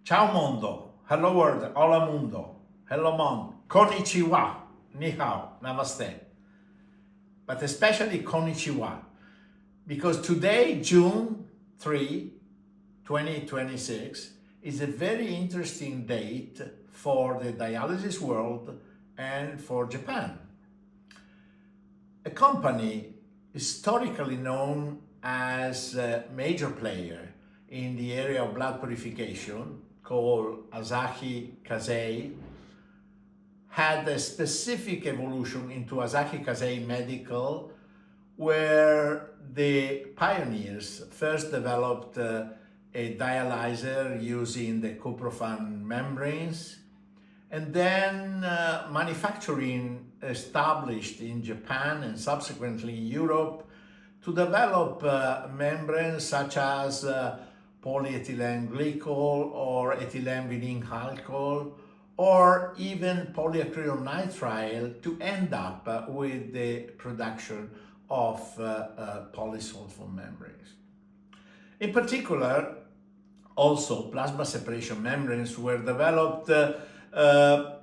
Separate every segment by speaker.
Speaker 1: Ciao mondo, hello world, hola mundo, hello mon, konnichiwa, ni hao, namaste. But especially konnichiwa, because today, June 3, 2026, is a very interesting date for the dialysis world and for Japan. A company historically known as a major player in the area of blood purification called Asahi Kasei had a specific evolution into Asahi Kasei Medical, where the pioneers first developed a dialyzer using the cuprophane membranes, and then manufacturing established in Japan and subsequently in Europe to develop membranes such as polyethylene glycol or ethylene vinyl alcohol or even polyacrylonitrile to end up with the production of polysulfone membranes. In particular, also plasma separation membranes were developed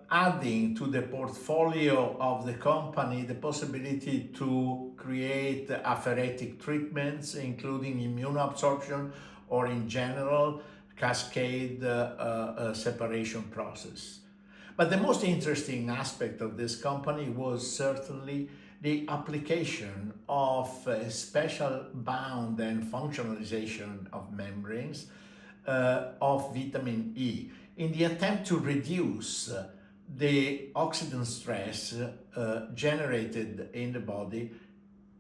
Speaker 1: adding to the portfolio of the company the possibility to create apheretic treatments, including immunoabsorption or in general cascade separation process. But the most interesting aspect of this company was certainly the application of special bound and functionalization of membranes of vitamin E in the attempt to reduce the oxidant stress generated in the body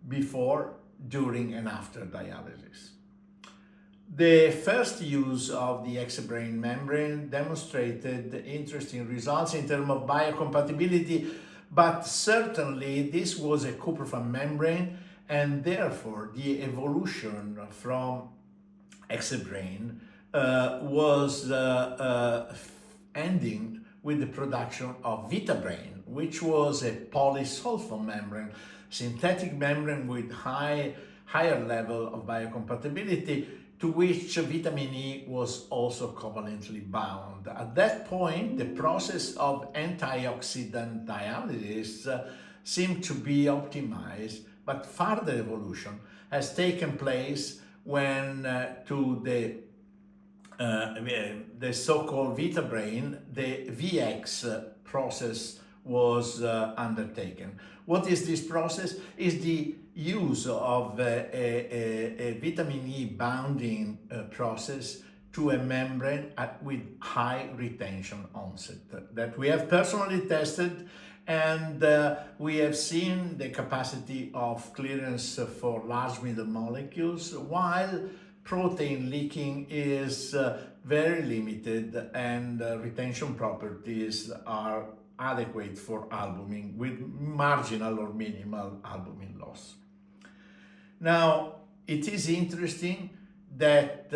Speaker 1: before, during, and after dialysis. The first use of the exobrain membrane demonstrated interesting results in terms of biocompatibility, but certainly this was a cuprophane membrane, and therefore the evolution from exobrain was ending with the production of vitabrain, which was a polysulfone membrane, synthetic membrane with higher level of biocompatibility, to which vitamin E was also covalently bound. At that point, the process of antioxidant dialysis seemed to be optimized, but further evolution has taken place when to the so-called vitabrain, the VX process was undertaken. What is this process? Is the use of a vitamin E bounding process to a membrane with high retention onset that we have personally tested, and we have seen the capacity of clearance for large middle molecules, while protein leaking is very limited and retention properties are adequate for albumin with marginal or minimal albumin loss. Now, it is interesting that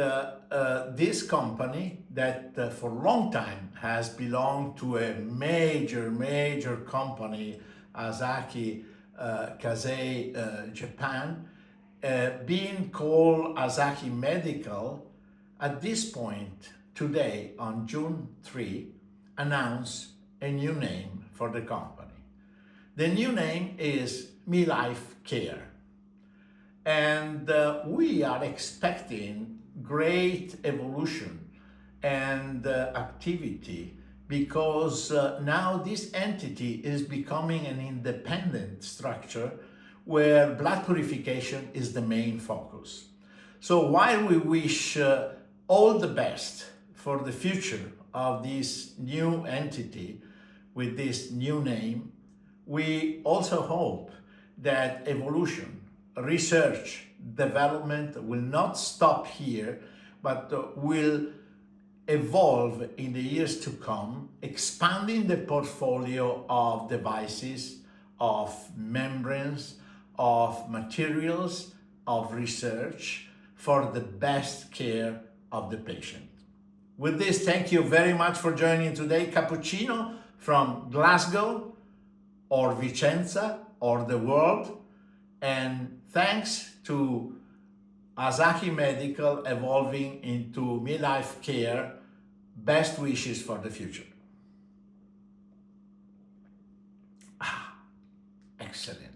Speaker 1: this company that for a long time has belonged to a major company, Asahi Kasei Japan, being called Asahi Medical, at this point, today, on June 3, announced a new name for the company. The new name is Me Life Care. And we are expecting great evolution and activity, because now this entity is becoming an independent structure where blood purification is the main focus. So while we wish all the best for the future of this new entity with this new name, we also hope that evolution, research, development will not stop here, but will evolve in the years to come, expanding the portfolio of devices, of membranes, of materials, of research for the best care of the patient. With this, thank you very much for joining today. Cappuccino from Glasgow or Vicenza or the world, and thanks to Asahi Medical evolving into Me Life Care Best wishes for the future. Excellent.